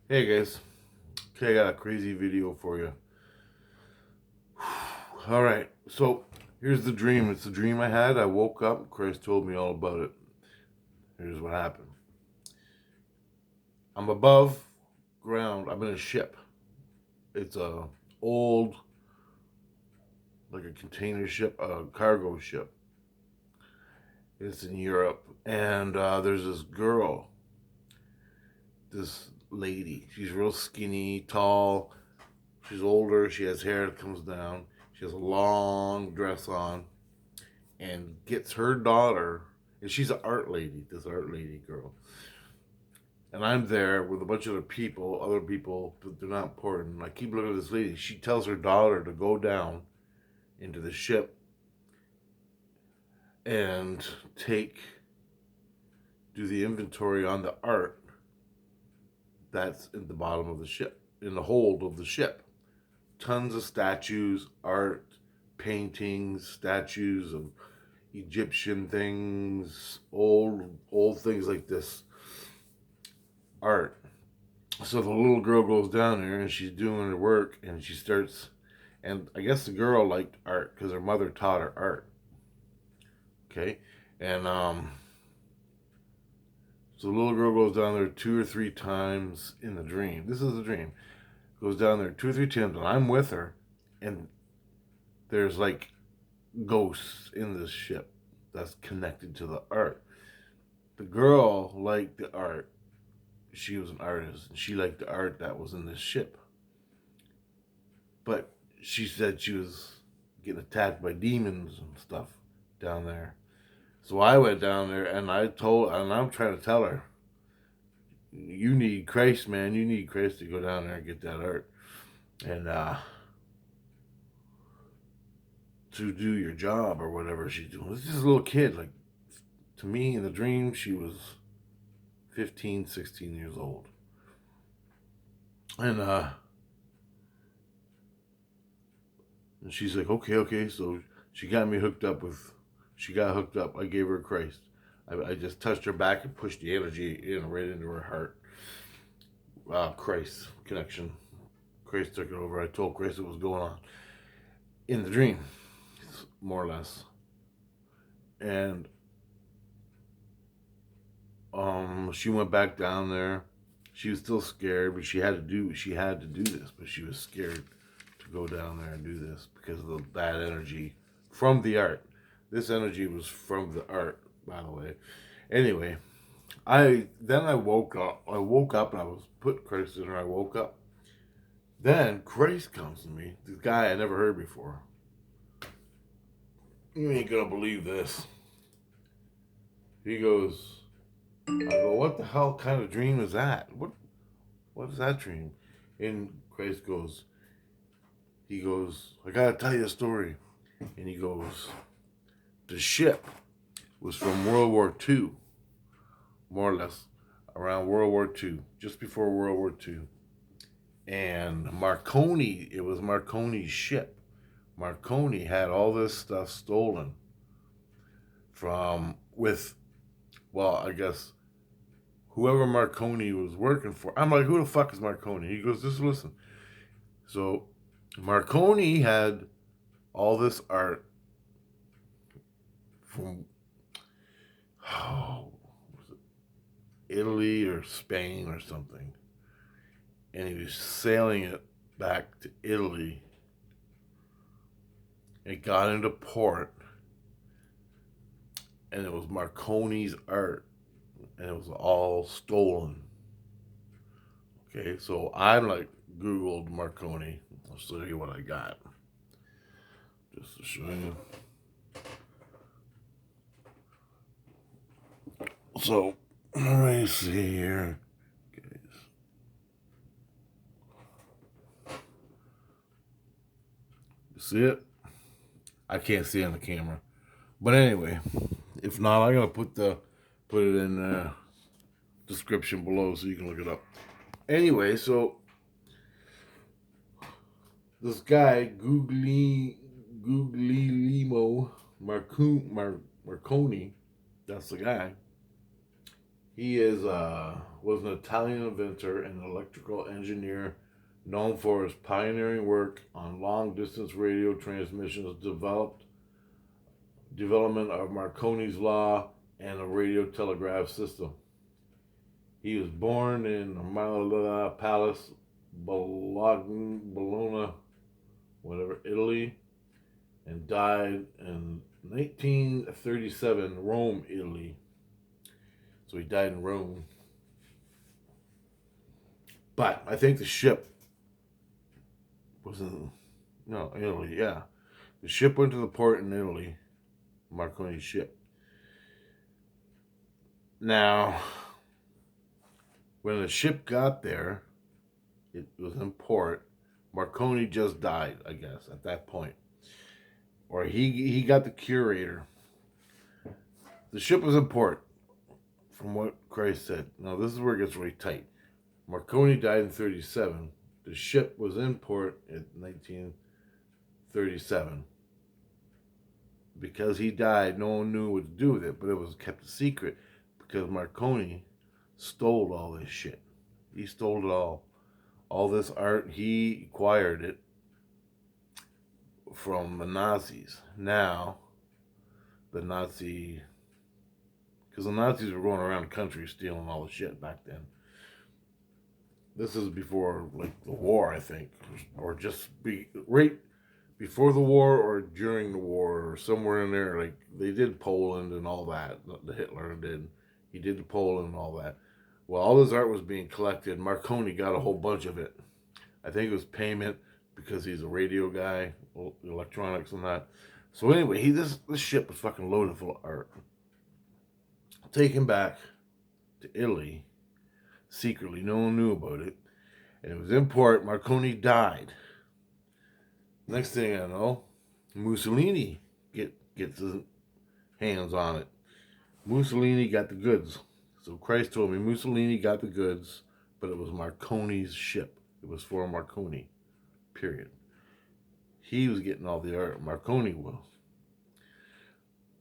Hey guys, okay, I got a crazy video for you. All right, so here's the dream. It's a dream I had. I woke up. Chris told me all about it. Here's what happened. I'm above ground. I'm in a ship. It's a old, like a container ship, a cargo ship. It's in Europe, and there's this girl, this lady. She's real skinny, tall. She's older. She has hair that comes down. She has a long dress on and gets her daughter, and she's an art lady, this art lady girl. And I'm there with a bunch of other people, but they're not important. I keep looking at this lady. She tells her daughter to go down into the ship and do the inventory on the art that's in the bottom of the ship, in the hold of the ship. Tons of statues, art, paintings, statues of Egyptian things, old things like this, art. So the little girl goes down there and she's doing her work and she starts, and I guess the girl liked art because her mother taught her art. Okay, and so the little girl goes down there 2 or 3 times in the dream. This is a dream. Goes down there 2 or 3 times, and I'm with her, and there's like ghosts in this ship that's connected to the art. The girl liked the art. She was an artist, and she liked the art that was in this ship. But she said she was getting attacked by demons and stuff down there. So I went down there and I'm trying to tell her, you need Christ, man. You need Christ to go down there and get that art. And to do your job or whatever she's doing. This is a little kid. Like, to me, in the dream, she was 15, 16 years old. And and she's like, okay. So she got me hooked up with, she got hooked up. I gave her Christ. I just touched her back and pushed the energy right into her heart. Christ connection. Christ took it over. I told Christ what was going on in the dream, more or less. And she went back down there. She was still scared, but she had to do this, but she was scared to go down there and do this because of that energy from the art. This energy was from the art, by the way. Anyway, I woke up. I woke up and I was put Christ in her. I woke up. Then Christ comes to me. This guy I never heard before. You ain't gonna believe this. He goes. I go, what the hell kind of dream is that? What is that dream? And Christ goes. He goes. I gotta tell you a story. And he goes. The ship was from World War II, more or less, around World War II, just before World War II. And Marconi, it was Marconi's ship. Marconi had all this stuff stolen well, I guess, whoever Marconi was working for. I'm like, who the fuck is Marconi? He goes, just listen. So Marconi had all this art from, oh, was it Italy or Spain or something. And he was sailing it back to Italy. It got into port, and it was Marconi's art, and it was all stolen. Okay, so I like Googled Marconi. I'll show you what I got, just to show you. So let me see here. You see it? I can't see it on the camera, but anyway, if not, I'm gonna put it in the description below so you can look it up. Anyway, so this guy Guglielmo Marconi, that's the guy. He was an Italian inventor and electrical engineer known for his pioneering work on long-distance radio transmissions, development of Marconi's law, and a radio telegraph system. He was born in Malala Palace, Bologna, whatever, Italy, and died in 1937, Rome, Italy. So he died in Rome. But I think the ship was in, no, Italy, yeah. The ship went to the port in Italy, Marconi's ship. Now, when the ship got there, it was in port. Marconi just died, I guess, at that point. Or he got the curator. The ship was in port, from what Christ said. Now, this is where it gets really tight. Marconi died in 1937. The ship was in port in 1937. Because he died, no one knew what to do with it, but it was kept a secret because Marconi stole all this shit. He stole it all. All this art, he acquired it from the Nazis. Now, because the Nazis were going around the country stealing all the shit back then. This is before, like, the war, I think, or just right before the war or during the war or somewhere in there. Like, they did Poland and all that. The Hitler did. He did Poland and all that. Well, all this art was being collected. Marconi got a whole bunch of it. I think it was payment because he's a radio guy, electronics and that. So anyway, this ship was fucking loaded full of art. Taken back to Italy secretly. No one knew about it. And it was in port. Marconi died. Next thing I know, Mussolini gets his hands on it. Mussolini got the goods. So Christ told me Mussolini got the goods, but it was Marconi's ship. It was for Marconi, period. He was getting all the art. Marconi was.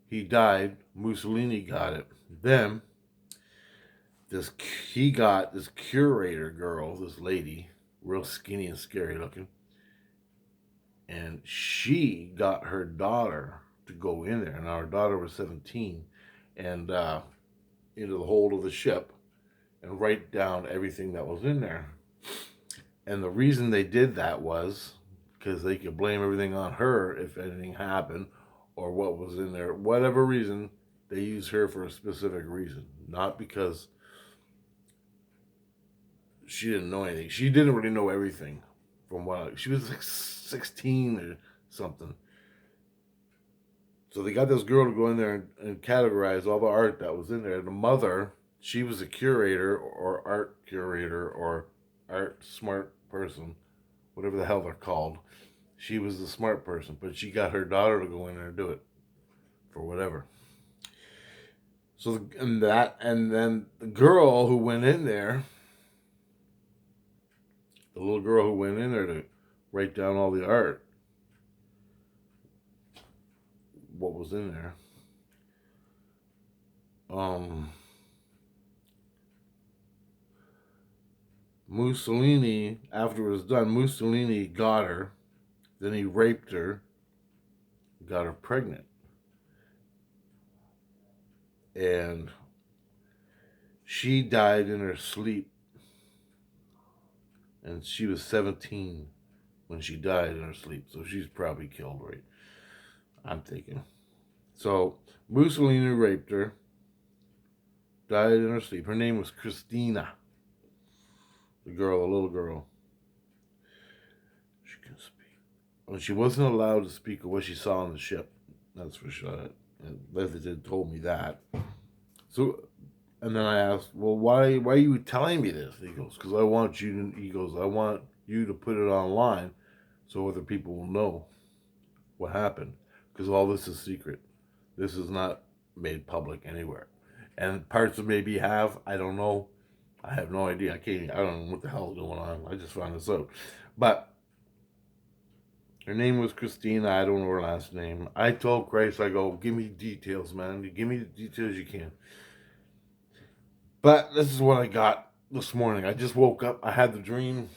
He died. Mussolini got it. Then he got this curator girl, this lady, real skinny and scary looking, and she got her daughter to go in there. Now her daughter was 17, and into the hold of the ship and write down everything that was in there. And the reason they did that was because they could blame everything on her if anything happened or what was in there. Whatever reason, they used her for a specific reason, not because she didn't know anything. She didn't really know everything. She was like 16 or something. So they got this girl to go in there and categorize all the art that was in there. The mother, she was a curator or art curator or art smart person, whatever the hell they're called. She was the smart person, but she got her daughter to go in there and do it for whatever. So and then the girl who went in there, the little girl who went in there to write down all the art, what was in there. Mussolini, after it was done, Mussolini got her, then he raped her, got her pregnant. And she died in her sleep. And she was 17 when she died in her sleep. So she's probably killed, right? I'm thinking. So Mussolini raped her, died in her sleep. Her name was Christina. The little girl. She can speak. Well, she wasn't allowed to speak of what she saw on the ship. That's for sure. Leslie told me that. So, and then I asked, well, why are you telling me this? He goes, because I want you to put it online so other people will know what happened. Because all this is secret. This is not made public anywhere. And parts of maybe I don't know. I have no idea. I don't know what the hell's going on. I just found this out. But her name was Christina. I don't know her last name. I told Grace, I go, give me details, man. Give me the details you can. But this is what I got this morning. I just woke up. I had the dream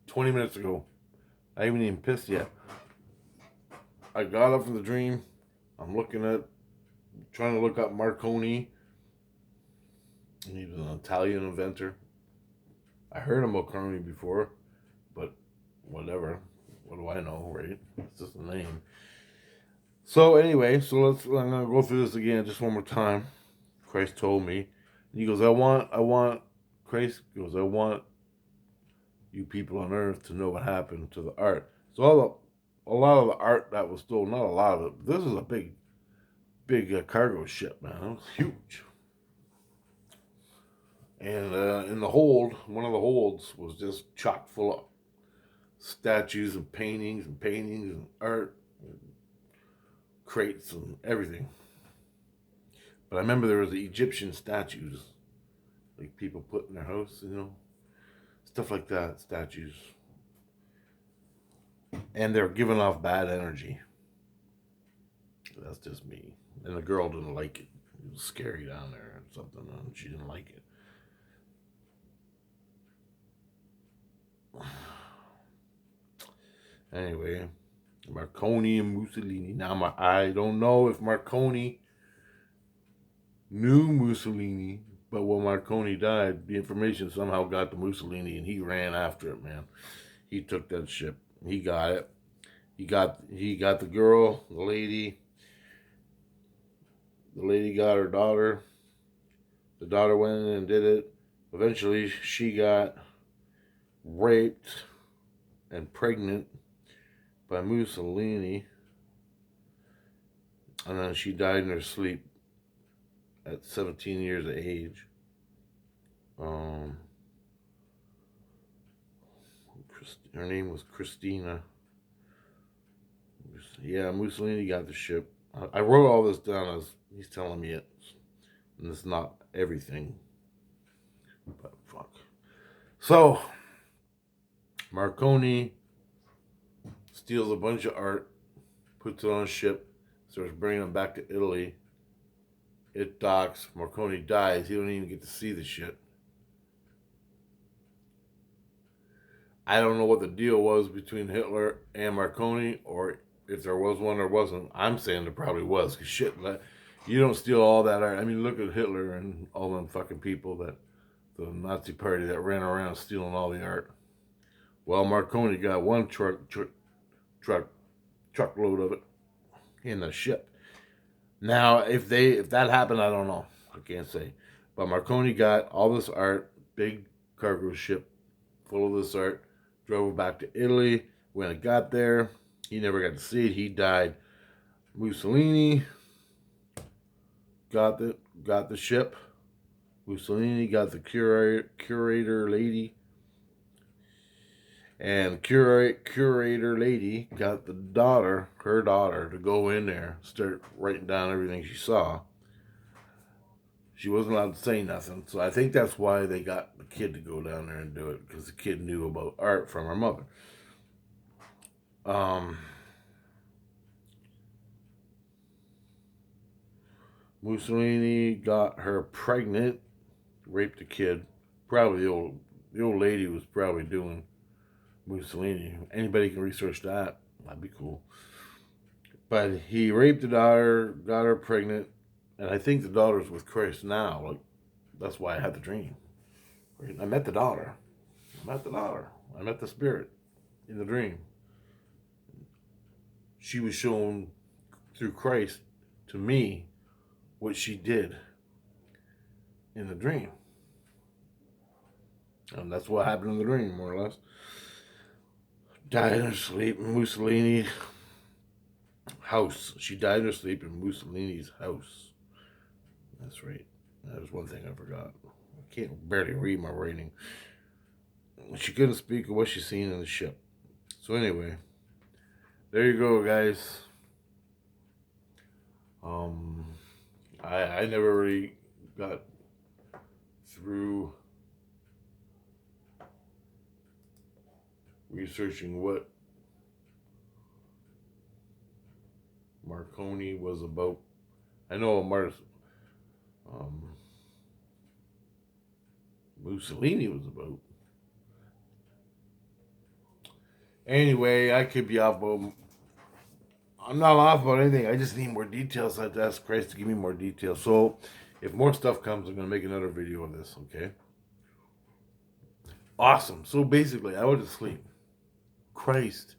20 minutes ago. I haven't even pissed yet. I got up from the dream. I'm trying to look up Marconi. He was an Italian inventor. I heard of Marconi before, but whatever. What do I know, right? It's just a name. So anyway, I'm gonna go through this again just one more time. Christ told me. He goes, Christ goes, I want you people on earth to know what happened to the art. So a lot of the art that was stolen, not a lot of it. This is a big cargo ship, man. It was huge. And in the hold, one of the holds was just chock full of statues and paintings and art, and crates and everything. But I remember there was the Egyptian statues, like people put in their house, stuff like that, statues. And they're giving off bad energy. That's just me. And the girl didn't like it. It was scary down there or something, and she didn't like it. Anyway, Marconi and Mussolini. Now, I don't know if Marconi knew Mussolini, but when Marconi died, the information somehow got to Mussolini, and he ran after it, man. He took that ship. He got it. He got the girl, the lady. The lady got her daughter. The daughter went in and did it. Eventually, she got raped and pregnant by Mussolini, and then she died in her sleep at 17 years of age. Her name was Christina. Yeah, Mussolini got the ship. I wrote all this down as he's telling me it, and it's not everything, but fuck. So, Marconi steals a bunch of art, puts it on a ship, starts bringing them back to Italy. It docks. Marconi dies. He don't even get to see the shit. I don't know what the deal was between Hitler and Marconi, or if there was one or wasn't. I'm saying there probably was, because shit, you don't steal all that art. I mean, look at Hitler and all them fucking people, the Nazi party that ran around stealing all the art. Well, Marconi got one truckload of it in the ship. Now, if that happened, I don't know. I can't say. But Marconi got all this art, big cargo ship full of this art, drove back to Italy. When it got there, he never got to see it. He died. Mussolini got the ship. Mussolini got the curator lady. And the curator lady got her daughter, to go in there, start writing down everything she saw. She wasn't allowed to say nothing, so I think that's why they got the kid to go down there and do it, because the kid knew about art from her mother. Mussolini got her pregnant, raped the kid. Probably the old lady was probably doing Mussolini. Anybody can research that. That'd be cool. But he raped the daughter, got her pregnant, and I think the daughter's with Christ now. Like, that's why I had the dream. I met the daughter. I met the spirit in the dream. She was shown through Christ to me what she did in the dream. And that's what happened in the dream, more or less. Died in her sleep in Mussolini's house. She died in her sleep in Mussolini's house. That's right. That was one thing I forgot. I can't barely read my writing. She couldn't speak of what she seen in the ship. So anyway, there you go, guys. I never really got through researching what Marconi was about. I know Mussolini was about. Anyway, I could be off, but I'm not off about anything. I just need more details. I have to ask Christ to give me more details. So, if more stuff comes, I'm going to make another video of this, okay? Awesome. So, basically, I went to sleep. Christ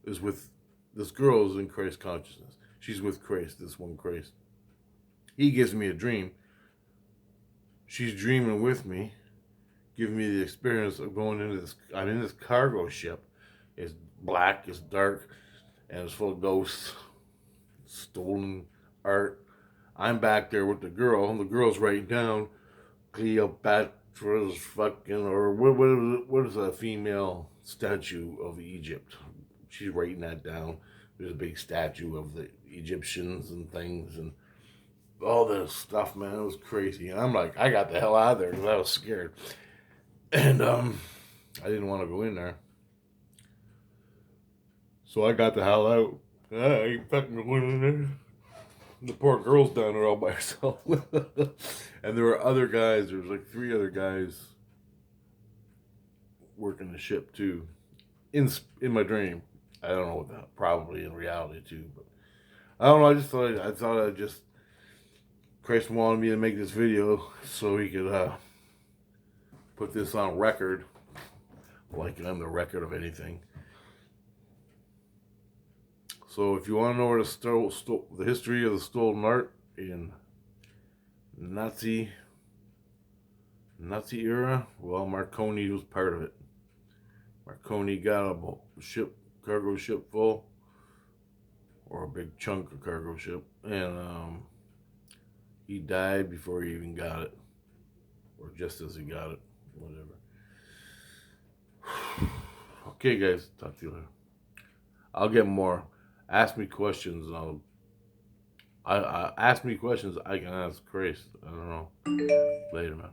is with, this girl is in Christ consciousness. She's with Christ, this one Christ. He gives me a dream. She's dreaming with me, giving me the experience of going into this. I'm in this cargo ship. It's black, it's dark, and it's full of ghosts, stolen art. I'm back there with the girl, and the girl's writing down Cleopatra's fucking, or what is a female statue of Egypt? She's writing that down. There's a big statue of the Egyptians and things, and all this stuff, man. It was crazy. And I'm like, I got the hell out of there because I was scared. And I didn't want to go in there. So I got the hell out. I ain't fucking going in there. The poor girl's down there all by herself. And there were other guys. There was like 3 other guys working the ship too. In my dream. I don't know what that, probably in reality too. But I don't know. I thought I'd just, Christ wanted me to make this video so he could put this on record. Like I'm the record of anything. So if you want to know where the history of the stolen art in Nazi era, well, Marconi was part of it. Marconi got a cargo ship full, or a big chunk of cargo ship, and he died before he even got it, or just as he got it, whatever. Okay, guys, talk to you later. I'll get more. Ask me questions, and I ask me questions I can ask Christ. I don't know. Later, man.